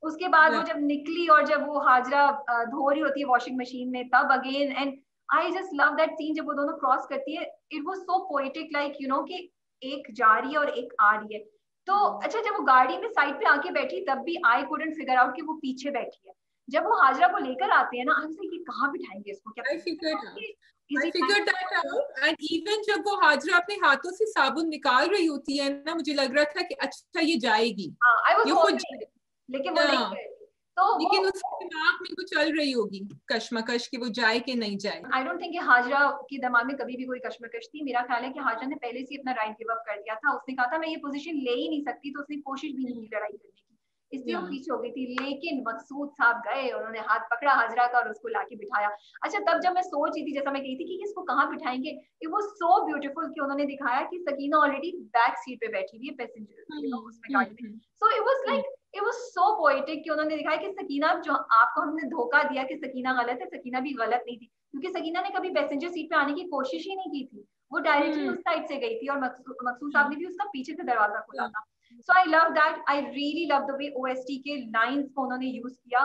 उसके बाद वो जब निकली और जब वो हाजरा धो रही होती है वॉशिंग मशीन में, तब again, and I just love that scene जब वो दोनों क्रॉस करती है. It was so poetic, like you know कि एक जा रही है और एक आ रही है. तो अच्छा, जब वो गाड़ी में साइड पे आके बैठी तब भी आई कुडंट फिगर आउट कि वो पीछे बैठी है. जब वो हाजरा को लेकर आते हैं ना, हम से कि कहाँ बिठाएंगे इसको, क्या I figured that out. And even जब वो हाजरा अपने हाथों से साबुन निकाल रही होती है ना, मुझे लग रहा था कि अच्छा ये जाएगी, ये खुद, लेकिन वो नहीं गई. तो लेकिन उसके दिमाग में वो चल रही होगी कश्मकश कि वो जाए कि नहीं जाए. आई डोंट थिंक हाजरा के दिमाग में कभी भी कोई कश्मकश थी. मेरा ख्याल है कि हाजरा ने पहले से अपना राइट गिव अप कर दिया था. उसने कहा था मैं ये पोजीशन ले ही नहीं सकती, तो उसने कोशिश भी नहीं की लड़ाई करने की, इसलिए वो पीछे हो गई थी. लेकिन मकसूद साहब गए, उन्होंने हाथ पकड़ा हाजरा का और उसको लाके बिठाया. अच्छा, तब जब मैं सोच रही थी, जैसा मैं कही थी कि इसको कहाँ बिठाएंगे, इट वाज सो ब्यूटीफुल कि उन्होंने दिखाया कि सकीना ऑलरेडी बैक सीट पे बैठी हुई है पैसेंजर, यू नो, उसमें गाड़ी में. So it was like, it was so poetic कि उन्होंने दिखाया कि सकीना, जो आपको हमने धोखा दिया कि सकीना गलत है, सकीना भी गलत नहीं थी, क्योंकि सकीना ने कभी पैसेंजर सीट पे आने की कोशिश ही नहीं की थी. वो डायरेक्टली उस साइड से गई थी और मकसूद साहब ने भी उसका पीछे से दरवाजा खोला था. So I love that. I really love the way OST के lines को उन्होंने यूज किया.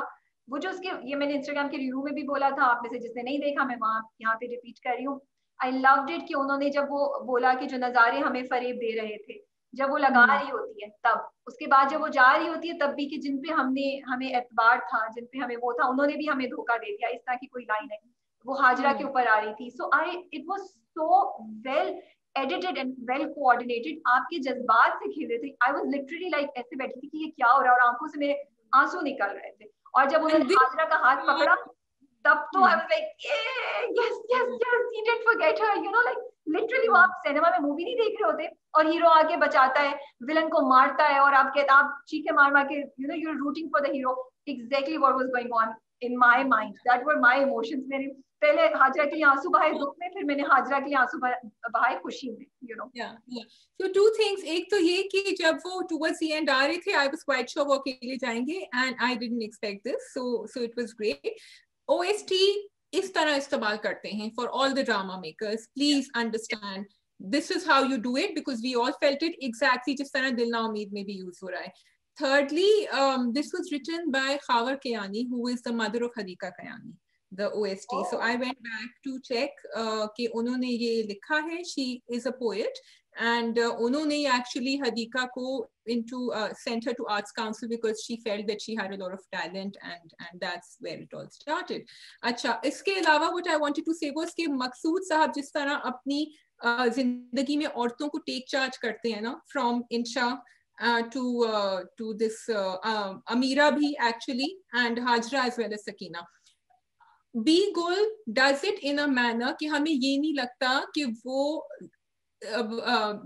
वो जो उसके, ये मैंने इंस्टाग्राम के रिव्यू में भी बोला था, आप में से जिसने नहीं देखा मैं वहां यहाँ पे रिपीट कर रही हूँ. I loved it कि उन्होंने जब वो बोला कि जो नजारे हमें फरेब दे रहे थे, जब वो लगा रही होती है तब, उसके बाद जब वो जा रही होती है तब भी कि जिन पे हमें एतबार था, जिन पे हमें वो था, उन्होंने भी हमें धोखा दे दिया. इस तरह की कोई लाइन है, वो हाजरा के ऊपर आ रही थी. So it was so well edited and well coordinated. आपके जज्बात से खेल रहे थे. I was literally like ऐसे बैठी थी कि ये क्या हो रहा है, और आंखों से मेरे आंसू निकल रहे थे. और जब उन्होंने हाजरा का हाथ पकड़ा तब तो I was like yes, he didn't forget her, you know, like literally वो आप सिनेमा में मूवी नहीं देख रहे होते और हीरो आके बचाता है, विलन को मारता है और आप चीखे मार मार के, you know, you're rooting for the hero. Exactly what was going on in my mind. That were my emotions. मैंने पहले हाजरा के लिए आंसू बहाए दुख में, फिर मैंने हाजरा के लिए आंसू बहाए खुशी में, you know. Yeah. So two things. एक तो ये कि जब वो towards the end आ रहे थे, I was quite sure वो अकेले जाएंगे, and I didn't expect this. So it was great. OST इस तरह इस्तेमाल करते हैं for all the drama makers. Please understand. This is how you do it, because we all felt it exactly जिस तरह दिल ना उम्मीद में भी use हो रहा है. Thirdly, this was written by Khawar Kayani, who is the mother of Hadika Kayani, the OST. Oh. So I went back to check कि उन्होंने ये लिखा है. She is a poet, and उन्होंने actually Hadika को sent her to Arts Council because she felt that she had a lot of talent, and that's where it all started. अच्छा, इसके अलावा what I wanted to say was कि मकसूद साहब जिस तरह अपनी जिंदगी में औरतों को टेक चार्ज करते हैं ना, from Insha to this Amira bhi actually, and Hajra as well as Sakina. B Gul does it in a manner कि हमें ये नहीं लगता कि वो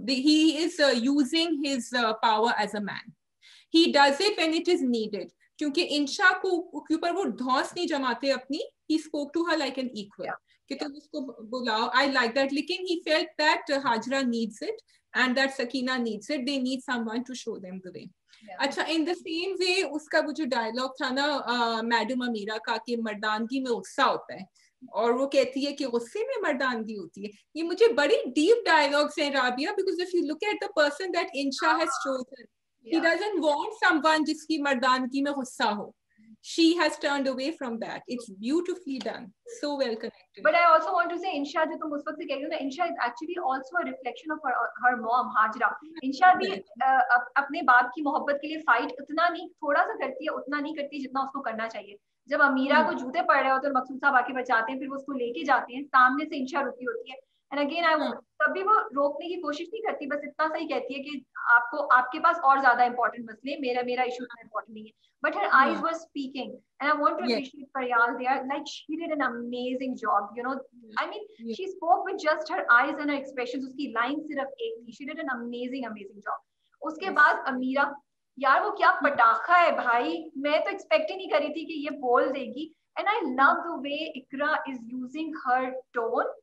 he is using his power as a man. He does it when it is needed. क्योंकि इंशा को के ऊपर वो धौंस नहीं जमाते अपनी. He spoke to her like an equal. कि तुम उसको बुलाओ. I like that. लेकिन he felt that Hajra needs it and that Sakina needs it. They need someone to show them the way. अच्छा, in the same way उसका वो जो डायलॉग था ना मैडम अमीरा का कि मर्दानगी में गुस्सा होता है और वो कहती है कि गुस्से में मर्दानगी होती है. ये मुझे बड़ी डीप डायलॉग्स हैं Rabia, because if you look at the person that Insha has chosen, he doesn't want someone जिसकी मर्दानगी में गुस्सा हो. she has turned away from that. It's beautifully done, so well connected. But I also want to say, Insha, जो तुम उस वक्त से कह रही हो ना, Insha is actually also a reflection of her mom, Hajra. Insha भी अपने बाप की मोहब्बत के लिए फाइट उतना नहीं, थोड़ा सा करती है, उतना नहीं करती जितना उसको करना चाहिए. जब अमीरा को जूते पड़ रहे होते हैं, मकसूद साहब आके बचाते हैं, फिर वो उसको लेके जाते हैं, सामने से इंशा रुकी होती है, एंड अगेन तभी वो रोकने की कोशिश नहीं करती, बस इतना सा ही कहती है कि आपको, आपके पास और ज्यादा इंपॉर्टेंट मसले, मेरा इशू इतना इंपॉर्टेंट नहीं है. But her eyes were speaking, and I want to appreciate Faryal there. Like, she did an amazing job. You know, I mean, she spoke with just her eyes and her expressions. उसकी line सिर्फ एक थी. She did an amazing job. उसके बाद अमीरा, यार वो क्या पटाखा है भाई, मैं तो एक्सपेक्ट ही नहीं करी थी कि ये बोल देगी. And I love the way Ikra is using her tone,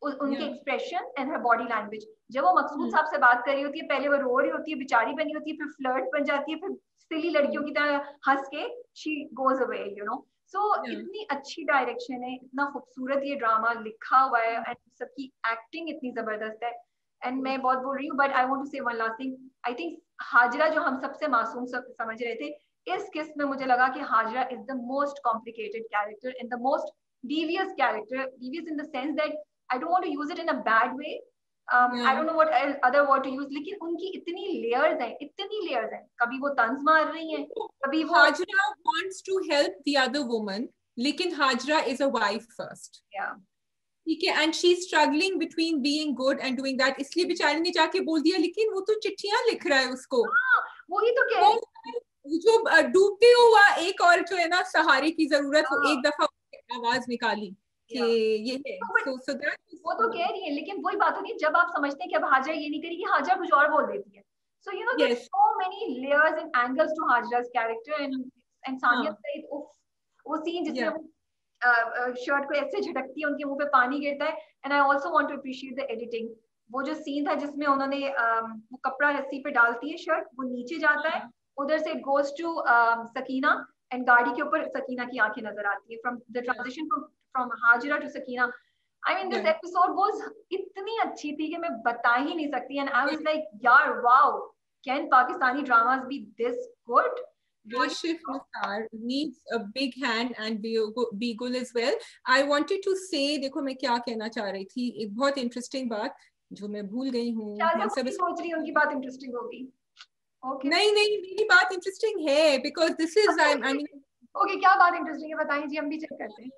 उनके expression and her body language. जब वो मकसूद साहब से बात कर रही होती है, पहले वो रो रही होती है, बेचारी बनी होती है, फिर फ्लर्ट बन जाती है, फिर सिली लड़कियों की तरह हंस के she goes away, you know. So इतनी अच्छी डायरेक्शन है, इतना खूबसूरत ये ड्रामा लिखा हुआ है, एंड सबकी एक्टिंग इतनी जबरदस्त है. एंड मैं बहुत बोल रही हूँ, but I want to say one last thing. I think Hajra, जो हम सबसे मासूम समझ रहे थे, इस किस्त में मुझे लगा कि Hajra is the most complicated character and the most devious character. Devious in the sense that I don't want to use it in a bad way. I don't know what other word to use. लेकिन उनकी इतनी layers हैं. कभी वो तंज मार रही हैं, कभी वो. Hajra wants to help the other woman, लेकिन Hajra is a wife first. Yeah. ठीक है, and she's struggling between being good and doing that. इसलिए बेचारी ने जाके बोल दिया, लेकिन वो तो चिट्ठियां लिख रहा है उसको. वही तो कह रही. जो डूबते हुआ एक और जो है ना सहारे की जरूरत, वो एक दफा आवाज निकाली कि ये है. वो तो कह रही है, लेकिन वही बात होती है जब आप समझते हैं कि अब हाजरा ये नहीं करेगी, हाजरा कुछ और बोल देती है. So you know, there's so many layers and angles to Hajra's character, and Sania Said, वो सीन जिसमें वो शर्ट को ऐसे झटकती है, उनके मुंह पे पानी गिरता है. And I also want to appreciate the editing. वो जो सीन था जिसमें उन्होंने वो कपड़ा रस्सी पे डालती है, शर्ट वो नीचे जाता है, उधर से goes to सकीना, एंड गाड़ी के ऊपर सकीना की आंखें नजर आती है. From the transition from Hajira to Sakina, I mean this episode was इतनी अच्छी थी कि मैं बता ही नहीं सकती. एंड आई वाज लाइक, यार wow, can Pakistani dramas be this good? Kashif Nisar needs a big hand and Begul as well. I wanted to say, देखो मैं क्या कहना चाह रही थी, एक बहुत इंटरेस्टिंग बात जो मैं भूल गई हूँ. मैं सब सोच रही हूँ उनकी बात इंटरेस्टिंग होगी. Okay. नहीं मेरी बात इंटरेस्टिंग है, because this is I mean. Okay, क्या बात इंटरेस्टिंग है बताइए जी, हम भी चेक करते हैं.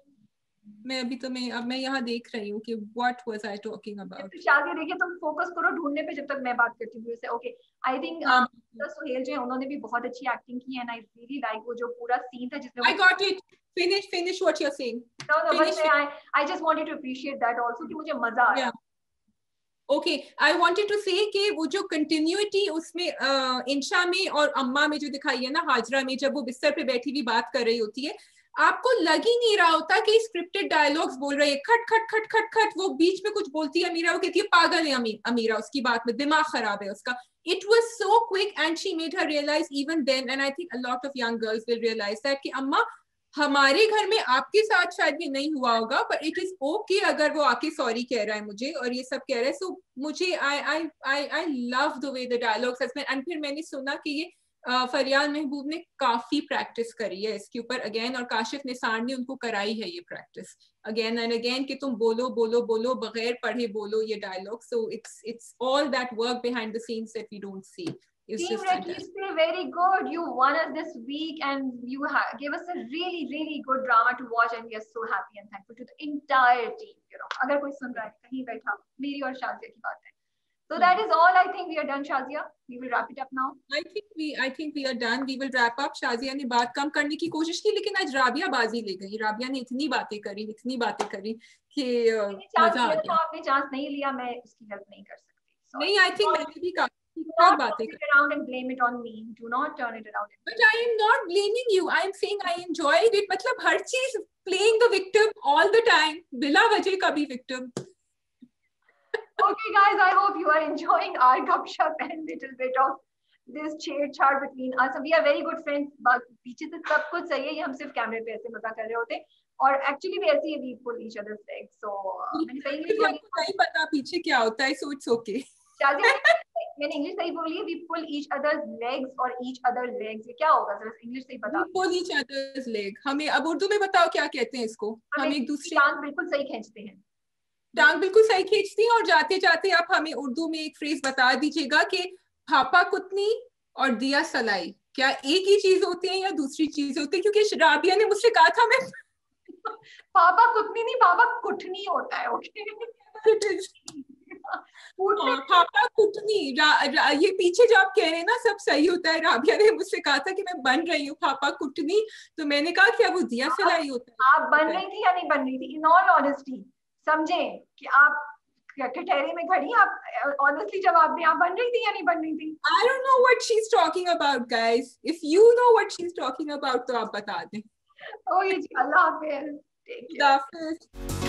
मैं यहाँ देख रही हूँ कि what was I talking about. तो शादी देखिए, तुम फोकस करो ढूंढने पे जब तक मैं बात करती हूँ. ओके, आई थिंक सुहेल जो है उन्होंने भी बहुत अच्छी एक्टिंग की है, एंड आई रियली लाइक वो जो पूरा सीन था जिसमें. I got it. Finish what you're saying. No, but I just wanted to appreciate that also कि मुझे मजा आया. ओके, आई वांटेड टू से कि वो जो कंटिन्यूटी उसमें इंशा में और अम्मा में जो दिखाई है ना, हाजरा में जब वो बिस्तर पे बैठी हुई बात कर रही होती है, आपको लग ही नहीं रहा होता कि स्क्रिप्टेड डायलॉग्स बोल रहे हैं. खट खट खट खट खट वो बीच में कुछ बोलती है अमीरा, वो कहती है पागल है अमीरा, उसकी बात में दिमाग खराब है उसका. It was so quick and she made her realize even then, and I think a lot of young girls will realize that कि अम्मा, हमारे घर में आपके साथ शायद ये नहीं हुआ होगा, बट इट इज ओके अगर वो आके सॉरी कह रहा है मुझे और ये सब कह रहा है. सो मुझे I love the way the dialogues has been. एंड फिर मैंने सुना कि ये फरियाल महबूब ने काफी प्रैक्टिस करी है इसके ऊपर अगेन, और काशिफ निसार ने उनको कराई है ये प्रैक्टिस अगेन एंड अगेन कि तुम बोलो बोलो बोलो बगैर पढ़े बोलो ये dialogue. So it's all that work behind the scenes that we don't see. Team Red, you stay very good. You won us this week and you gave us a really, really good drama to watch, and we are so happy and thankful to the entire team. You know, अगर कोई सुन रहा है कहीं बैठा, मेरी और शाजिया की बात है. So that is all. I think we are done, Shazia. We will wrap it up now. I think we are done. We will wrap up. Shazia ने बात कम करने की कोशिश की, लेकिन आज राबिया बाजी ले गई. राबिया ने इतनी बातें करी कि मजा आ गया. आपने चांस नहीं लिया, मैं उसकी हेल्प नहीं कर सकती. नहीं, I think मैंने भी कहा. Not turn it around and blame it on me. Do not turn it around. But I am not blaming you. I am saying I enjoyed it. मतलब हर चीज playing the victim all the time. बिला वजह का भी victim. Okay, guys. I hope you are enjoying our gupshup and little bit of this chit-chat between us. We are very good friends. But पीछे से सब कुछ सही है. ये हम सिर्फ कैमरे पे ऐसे मजा कर रहे होते. और actually we ऐसे we pull each other's legs. So मैंने सही नहीं पता पीछे क्या होता है. So it's okay. मैंने इंग्लिश सही बोली है? We pull each others legs और ईच अदर लेग्स, ये क्या होगा? जरा इंग्लिश सही बता। पुल ईच अदर्स लेग, हमें अब उर्दू में बताओ क्या कहते हैं इसको। हम एक दूसरे टांग बिल्कुल सही खींचते हैं। टांग बिल्कुल सही खींचती हैं। और जाते जाते आप हमें उर्दू में एक फ्रेज बता दीजिएगा कि पापा कुतनी और दिया सलाई क्या एक ही चीज होती है या दूसरी चीज होती है? क्योंकि राबिया ने मुझसे कहा था मैं पापा कुतनी नहीं, पापा कुटनी होता है। ओके और पापा कुटनी ये पीछे जो आप कह रहे हैं ना सब सही होता है। राबिया ने मुझसे कहा था कि मैं बन रही हूँ पापा कुटनी, तो मैंने कहा क्या वो दिया सलाई होता है? आप बन रही थी या नहीं बन रही थी? इन ऑल ऑनेस्टी समझे कि आप कटहरे में खड़ी, आप ऑनेस्टली जवाब दें, आप बन रही थी या नहीं बन रही थी? I don't know what she's talking about, guys. If you know what she's talking about, तो आप बता दें। ओ ये जी, अल्लाह हाफिज़, टेक केयर।